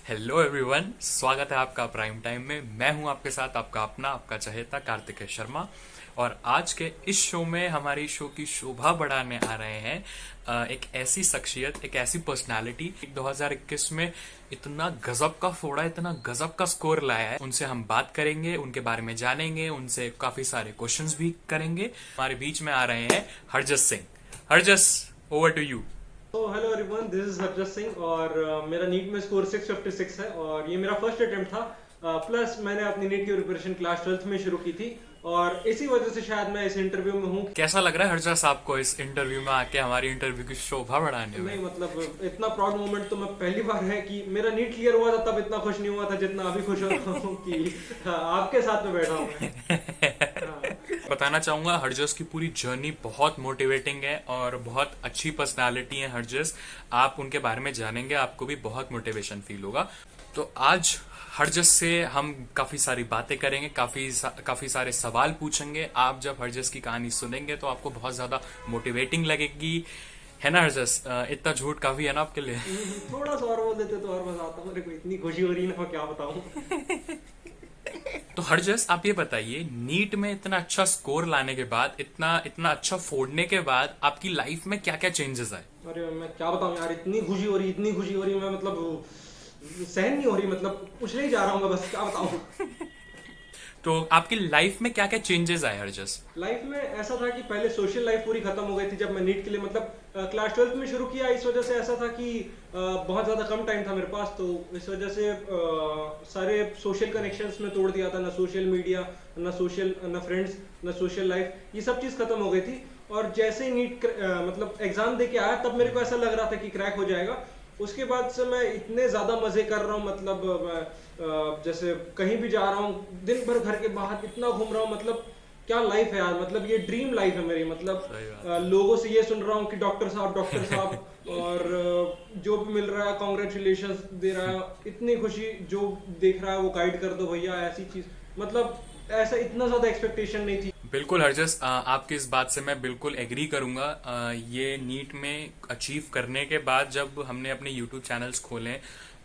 Hello everyone, स्वागत है आपका प्राइम टाइम में। मैं हूं आपके साथ आपका अपना आपका चहेता कार्तिकेय शर्मा। और आज के इस शो में हमारी शो की शोभा बढ़ाने आ रहे हैं एक ऐसी शख्सियत, एक ऐसी पर्सनालिटी 2021 में इतना गजब का फोड़ा, इतना गजब का स्कोर लाया है। उनसे हम बात करेंगे, उनके बारे में जानेंगे, उनसे काफी सारे क्वेश्चंस भी करेंगे। हमारे बीच में आ रहे हैं Harjas Singh. Harjas, over to you. तो hello everyone, this is Harjat Singh और मेरा नीट में स्कोर 656 है और ये मेरा फर्स्ट अटेम्प्ट था। प्लस मैंने अपनी नीट की प्रिपरेशन क्लास 12th में शुरू की थी और इसी वजह से शायद मैं इस इंटरव्यू में हूँ। कैसा लग रहा है हरजस आपको इस इंटरव्यू में आके, हमारी इंटरव्यू की शोभा बढ़ाने में? नहीं मतलब इतना प्राउड मोमेंट तो मैं पहली बार है कि मेरा नीट क्लियर हुआ था, तब इतना खुश नहीं हुआ था जितना अभी खुश हो रहा हूँ कि आपके साथ में बैठा हूँ मैं। बताना चाहूंगा हरजस की पूरी जर्नी बहुत मोटिवेटिंग है और बहुत अच्छी पर्सनालिटी है हरजस। आप उनके बारे में जानेंगे, आपको भी बहुत मोटिवेशन फील होगा। तो आज हरजस से हम काफी सारी बातें करेंगे, काफी सारे सवाल पूछेंगे। आप जब हरजस की कहानी सुनेंगे तो आपको बहुत ज्यादा मोटिवेटिंग लगेगी, है ना हरजस? इतना झूठ काफी है ना आपके लिए? थोड़ा सा और बोल देते तो और मजा आता। मेरे को इतनी खुशी हो रही है ना, क्या बताऊं। तो हरजस, आप ये बताइए, नीट में इतना अच्छा स्कोर लाने के बाद, इतना इतना अच्छा फोड़ने के बाद आपकी लाइफ में क्या क्या चेंजेस आए? अरे मैं क्या बताऊं यार, इतनी खुशी हो रही, इतनी खुशी हो रही, मैं मतलब सहन नहीं हो रही, मतलब पूछने ही जा रहा हूँ मैं, बस क्या बताऊं। तो आपकी लाइफ में क्या क्या चेंजेस आए हरजस? लाइफ में ऐसा था कि पहले सोशल लाइफ पूरी खत्म हो गई थी जब मैं नीट के लिए मतलब क्लास 12th में शुरू किया। इस वजह से ऐसा था कि बहुत ज़्यादा कम टाइम था मेरे पास, तो इस वजह से सारे सोशल कनेक्शंस में तोड़ दिया था। ना सोशल मीडिया, ना फ्रेंड्स, ना सोशल लाइफ, ये सब चीज़ खत्म हो गई थी। और जैसे ही नीट मतलब एग्जाम दे के आया, तब मेरे को ऐसा लग रहा था कि क्रैक हो जाएगा। उसके बाद से मैं इतने ज़्यादा मज़े कर रहा हूँ, मतलब जैसे कहीं भी जा रहा हूँ, दिन भर घर के बाहर इतना घूम रहा हूँ। मतलब क्या लाइफ है यार, मतलब ये ड्रीम लाइफ है मेरी। मतलब लोगों से ये सुन रहा हूँ कि डॉक्टर साहब, डॉक्टर साहब, और जो भी मिल रहा है कांग्रेचुलेशंस दे रहा है, इतनी खुशी। जो देख रहा है वो गाइड कर दो भैया, ऐसी चीज। मतलब ऐसा इतना ज्यादा एक्सपेक्टेशन नहीं थी। बिल्कुल हरजस, आपकी इस बात से मैं बिल्कुल एग्री करूंगा। ये नीट में अचीव करने के बाद जब हमने अपने यूट्यूब चैनल्स खोले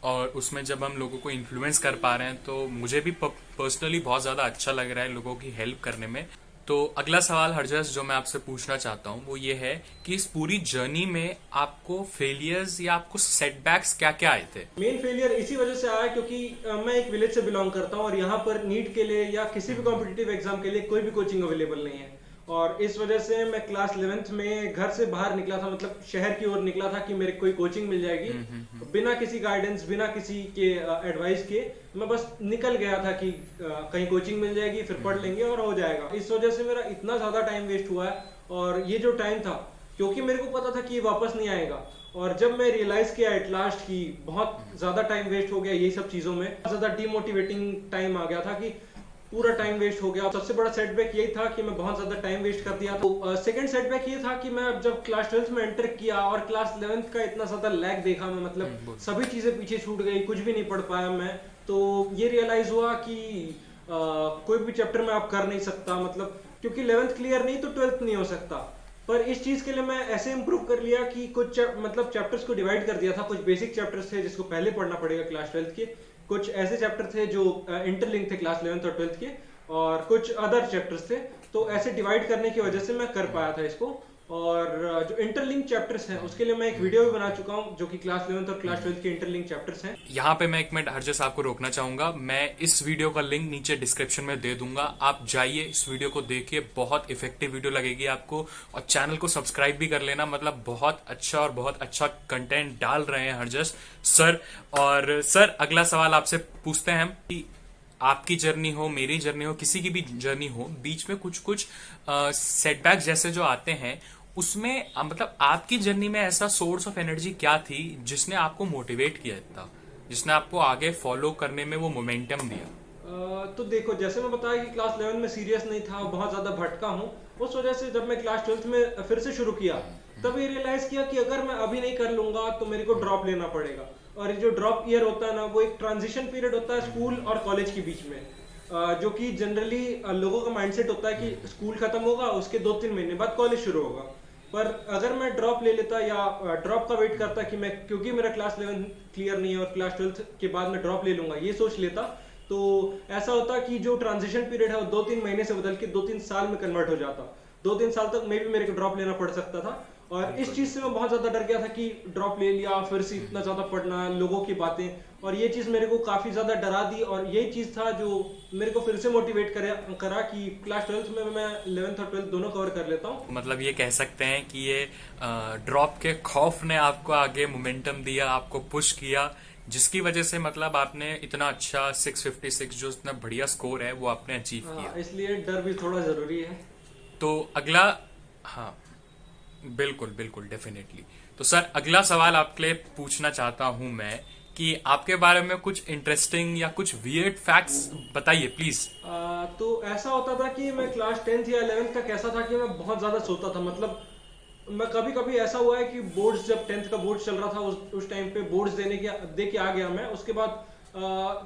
और उसमें जब हम लोगों को इन्फ्लुएंस कर पा रहे हैं, तो मुझे भी पर्सनली बहुत ज़्यादा अच्छा लग रहा है लोगों की हेल्प करने में। तो अगला सवाल हरजस जो मैं आपसे पूछना चाहता हूँ वो ये है कि इस पूरी जर्नी में आपको फेलियर्स या आपको सेटबैक्स क्या क्या आए थे? मेन फेलियर इसी वजह से आया क्योंकि मैं एक विलेज से बिलोंग करता हूँ और यहाँ पर नीट के लिए या किसी भी कॉम्पिटिटिव एग्जाम के लिए कोई भी कोचिंग अवेलेबल नहीं है। और इस वजह से मैं क्लास 11th में घर से बाहर निकला था, मतलब शहर की ओर निकला था कि मेरे कोई कोचिंग मिल जाएगी। बिना किसी गाइडेंस, बिना किसी के एडवाइस के मैं बस निकल गया था कि कहीं कोचिंग मिल जाएगी, फिर पढ़ लेंगे और हो जाएगा। इस वजह से मेरा इतना ज्यादा टाइम वेस्ट हुआ है। और ये जो टाइम था, क्योंकि मेरे को पता था कि ये वापस नहीं आएगा, और जब मैं रियलाइज किया एट लास्ट कि बहुत ज्यादा टाइम वेस्ट हो गया ये सब चीजों में, ज्यादा डिमोटिवेटिंग टाइम आ गया था कि पूरा टाइम वेस्ट हो गया। सबसे बड़ा सेटबैक यही था कि मैं बहुत ज्यादा टाइम वेस्ट कर दिया। तो सेकंड सेटबैक ये था कि मैं जब क्लास 12th में एंटर किया और क्लास 11th का इतना ज्यादा लैग देखा मैं, मतलब सभी चीजें पीछे छूट गई, कुछ भी नहीं पढ़ पाया मैं। तो ये रियलाइज हुआ कि कोई भी चैप्टर में आप कर नहीं सकता, मतलब क्योंकि 11th क्लियर नहीं तो 12th नहीं हो सकता। पर इस चीज के लिए मैं ऐसे इंप्रूव कर लिया कि कुछ मतलब चैप्टर्स को डिवाइड कर दिया था। कुछ बेसिक चैप्टर्स थे जिसको पहले पढ़ना पड़ेगा क्लास 12th के, कुछ ऐसे चैप्टर थे जो इंटरलिंक थे क्लास 11th और 12th के, और कुछ अदर चैप्टर्स थे। तो ऐसे डिवाइड करने की वजह से मैं कर पाया था इसको। और जो इंटरलिंक चैप्टर्स हैं उसके लिए मैं एक वीडियो भी बना चुका हूं जो कि क्लास 11th और क्लास 12th के इंटरलिंक चैप्टर्स हैं। यहाँ पे मैं एक मिनट हरजस आपको रोकना चाहूंगा। मैं इस वीडियो का लिंक नीचे डिस्क्रिप्शन में दे दूंगा, आप जाइए इस वीडियो को देखिए, बहुत इफेक्टिव वीडियो लगेगी आपको। और चैनल को सब्सक्राइब भी कर लेना, मतलब बहुत अच्छा और बहुत अच्छा कंटेंट डाल रहे हैं हरजस सर। और सर, अगला सवाल आपसे पूछते हैं हम कि आपकी जर्नी हो, मेरी जर्नी हो, किसी की भी जर्नी हो, बीच में कुछ कुछ सेटबैक जैसे जो आते हैं, उसमें मतलब आपकी जर्नी में ऐसा सोर्स ऑफ एनर्जी क्या थी जिसने आपको मोटिवेट किया इतना, जिसने आपको आगे फॉलो करने में वो मोमेंटम दिया? तो देखो, जैसे मैं बताया कि क्लास 11 में सीरियस नहीं था, बहुत ज्यादा भटका हूँ। उस वजह से जब मैं क्लास 12th में फिर से शुरू किया, तब ये रियलाइज किया कि अगर मैं अभी नहीं कर लूंगा तो मेरे को ड्रॉप लेना पड़ेगा। और ये जो ड्रॉप ईयर होता है ना, वो एक ट्रांजिशन पीरियड होता है स्कूल और कॉलेज के बीच में। जो कि जनरली लोगों का माइंडसेट होता है कि स्कूल खत्म होगा, उसके 2-3 महीने बाद कॉलेज शुरू होगा। पर अगर मैं ड्रॉप ले लेता या ड्रॉप का वेट करता कि मैं, क्योंकि मेरा क्लास 11 क्लियर नहीं है और क्लास 12 के बाद मैं ड्रॉप ले लूंगा, ये सोच लेता, तो ऐसा होता कि जो ट्रांजिशन पीरियड है वो 2-3 महीने से बदल के 2-3 साल में कन्वर्ट हो जाता। 2-3 साल तक मे भी मेरे को ड्रॉप लेना पड़ सकता था। और इस चीज से मैं बहुत ज्यादा डर गया था कि ड्रॉप ले लिया फिर से इतना ज्यादा पढ़ना, लोगों की बातें, और ये चीज मेरे को काफी ज्यादा डरा दी। और यही चीज था जो मेरे को फिर से मोटिवेट करा कि क्लास 12th में मैं 11th और 12th दोनों कवर कर लेता हूँ। मतलब ये कह सकते हैं कि ये ड्रॉप के खौफ ने आपको आगे मोमेंटम दिया, आपको पुश किया, जिसकी वजह से मतलब आपने इतना अच्छा 656 जो इतना बढ़िया स्कोर है वो आपने अचीव किया। इसलिए डर भी थोड़ा जरूरी है। तो अगला, हाँ बिल्कुल बिल्कुल डेफिनेटली। तो सर अगला सवाल आपके लिए पूछना चाहता हूं मैं कि आपके बारे में कुछ इंटरेस्टिंग या कुछ वियर्ड फैक्ट्स बताइए प्लीज। तो ऐसा होता था कि मैं क्लास 10th या 11th तक ऐसा था कि मैं बहुत ज्यादा सोता था। मतलब मैं कभी कभी ऐसा हुआ है कि बोर्ड्स, जब 10th का बोर्ड चल रहा था उस टाइम पे बोर्ड्स दे के आ गया मैं, उसके बाद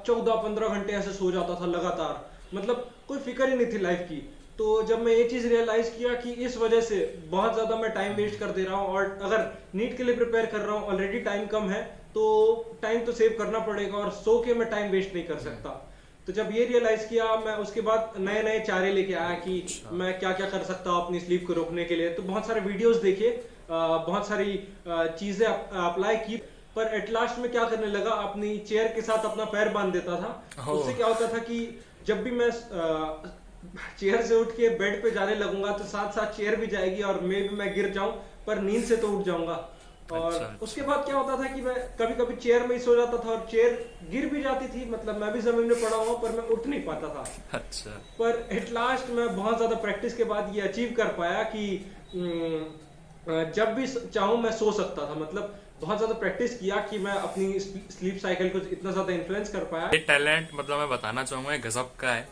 14-15 घंटे ऐसे सो जाता था लगातार। मतलब कोई फिक्र ही नहीं थी लाइफ की। तो जब मैं ये चीज रियलाइज किया कि इस वजह से बहुत ज्यादा मैं टाइम वेस्ट कर दे रहा हूँ, और अगर नीट के लिए प्रिपेयर कर रहा हूँ, ऑलरेडी टाइम कम है, तो टाइम तो सेव करना पड़ेगा और सो के मैं टाइम वेस्ट नहीं कर सकता। तो जब ये रियलाइज किया मैं, उसके बाद नए नए चारे लेके आया कि मैं क्या क्या कर सकता हूँ अपनी स्लीप को रोकने के लिए। तो बहुत सारे वीडियोस देखे, बहुत सारी चीजें अप्लाई की, पर एट लास्ट में क्या करने लगा, अपनी चेयर के साथ अपना पैर बांध देता था। उससे क्या होता था कि जब भी मैं चेयर से उठ के बेड पे जाने लगूंगा तो साथ साथ चेयर भी जाएगी और मैं गिर जाऊं, पर नींद से तो उठ जाऊंगा। और उसके बाद क्या होता था कि मैं कभी कभी चेयर में ही सो जाता था और चेयर गिर भी जाती थी। मतलब मैं भी जमीन में पड़ा हुआ पर मैं उठ नहीं पाता था। अच्छा। पर एट लास्ट मैं बहुत ज्यादा प्रैक्टिस के बाद ये अचीव कर पाया कि जब भी चाहूं मैं सो सकता था। मतलब बहुत ज्यादा प्रैक्टिस किया कि मैं अपनी स्लीप साइकिल को इतना ज्यादा इन्फ्लुएंस कर पाया। ये टैलेंट मतलब मैं बताना चाहूंगा गजब का है।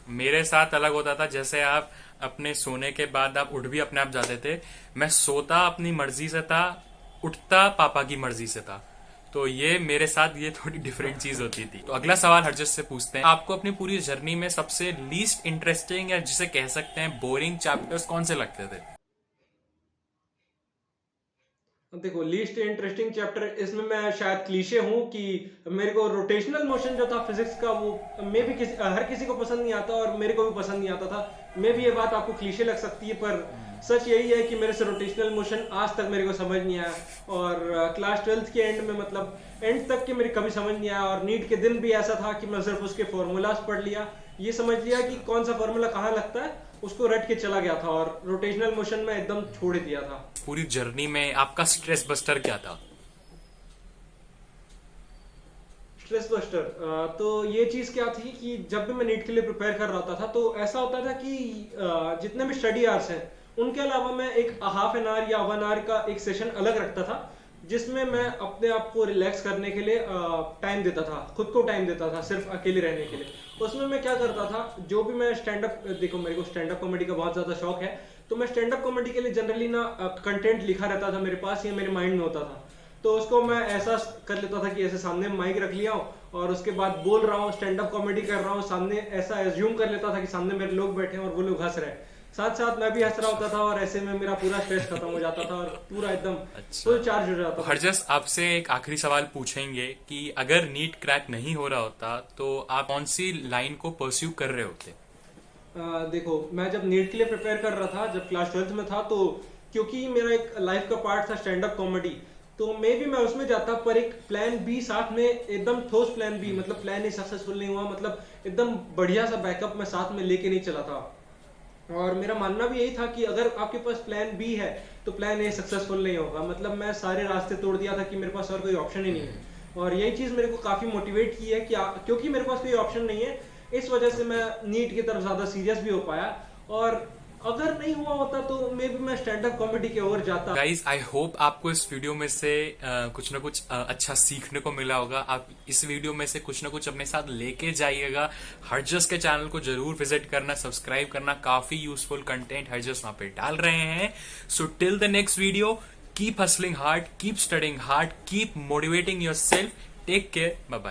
मेरे साथ अलग होता था, जैसे आप अपने सोने के बाद आप उठ भी अपने आप जाते थे, मैं सोता अपनी मर्जी से था, उठता पापा की मर्जी से था। तो ये मेरे साथ ये थोड़ी डिफरेंट चीज होती थी। तो अगला सवाल हरजस से पूछते हैं, आपको अपनी पूरी जर्नी में सबसे लीस्ट इंटरेस्टिंग या जिसे कह सकते हैं बोरिंग चैप्टर्स कौन से लगते थे? देखो, लीस्ट इंटरेस्टिंग चैप्टर, इसमें मैं शायद क्लीशे हूं कि मेरे को रोटेशनल मोशन जो था फिजिक्स का, वो मे भी हर किसी को पसंद नहीं आता और मेरे को भी पसंद नहीं आता था। मे भी ये बात आपको क्लीशे लग सकती है, पर सच यही है कि मेरे से रोटेशनल मोशन आज तक मेरे को समझ नहीं आया। और क्लास 12th के एंड में, मतलब एंड तक के मेरे कभी समझ नहीं आया। और नीट के दिन भी ऐसा था कि मैं सिर्फ उसके फॉर्मूलाज पढ़ लिया, ये समझ लिया कि कौन सा फॉर्मूला कहाँ लगता है, उसको रट के चला गया था और रोटेशनल मोशन में एकदम छोड़ दिया था। पूरी जर्नी में आपका स्ट्रेस बस्टर क्या था? स्ट्रेस बस्टर, तो ये चीज क्या थी कि जब भी मैं नीट के लिए प्रिपेयर कर रहा था तो ऐसा होता था कि जितने भी स्टडी आवर्स हैं उनके अलावा मैं एक हाफ एन आवर या 1 आवर का एक सेशन अलग रखता था, जिसमें मैं अपने आप को रिलैक्स करने के लिए टाइम देता था, खुद को टाइम देता था सिर्फ अकेले रहने के लिए। उसमें मैं क्या करता था, जो भी मैं स्टैंड अप, देखो मेरे को स्टैंड अप कॉमेडी का बहुत ज्यादा शौक है, तो मैं स्टैंड अप कॉमेडी के लिए जनरली ना कंटेंट लिखा रहता था मेरे पास या मेरे माइंड में होता था। तो उसको मैं ऐसा कर लेता था कि ऐसे सामने माइक रख लिया हूँ और उसके बाद बोल रहा हूँ, स्टैंड अप कॉमेडी कर रहा हूँ, सामने ऐसा एज्यूम कर लेता था कि सामने मेरे लोग बैठे हैं और वो लोग हंस रहे हैं, साथ साथ मैं भी हंस रहा होता था, और ऐसे में मेरा पूरा स्ट्रेस खत्म हो जाता था और पूरा एकदम फुल चार्ज हो जाता था। हरजस, आपसे एक आखिरी सवाल पूछेंगे कि अगर नीट क्रैक नहीं हो रहा होता तो आप कौन सी लाइन को परस्यू कर रहे होते? देखो, मैं जब नीट के लिए प्रिपेयर कर रहा था, जब क्लास 12th में था, तो क्योंकि मेरा एक लाइफ का पार्ट था स्टैंड अप कॉमेडी, तो मे भी मैं उसमें जाता, पर एक प्लान बी साथ में, एकदम ठोस प्लान बी, मतलब प्लान ए सक्सेसफुल नहीं हुआ, मतलब एकदम बढ़िया सा बैकअप मैं साथ में लेके नहीं चला था। और मेरा मानना भी यही था कि अगर आपके पास प्लान बी है तो प्लान ए सक्सेसफुल नहीं होगा। मतलब मैं सारे रास्ते तोड़ दिया था कि मेरे पास और कोई ऑप्शन ही नहीं है, और यही चीज मेरे को काफी मोटिवेट की है कि क्योंकि मेरे पास कोई ऑप्शन नहीं है, इस वजह से मैं नीट की तरफ ज्यादा सीरियस भी हो पाया। और अगर नहीं हुआ होता तो मे भी मैं स्टैंड अप कॉमेडी की ओर जाता। गाइज, आई होप आपको इस वीडियो में से कुछ ना कुछ अच्छा सीखने को मिला होगा। आप इस वीडियो में से कुछ ना कुछ अपने साथ लेके जाइएगा। हरजस के चैनल को जरूर विजिट करना, सब्सक्राइब करना, काफी यूजफुल कंटेंट हरजस वहां पे डाल रहे हैं। So till the next video, keep hustling hard, keep studying hard, keep motivating yourself, take care, bye bye.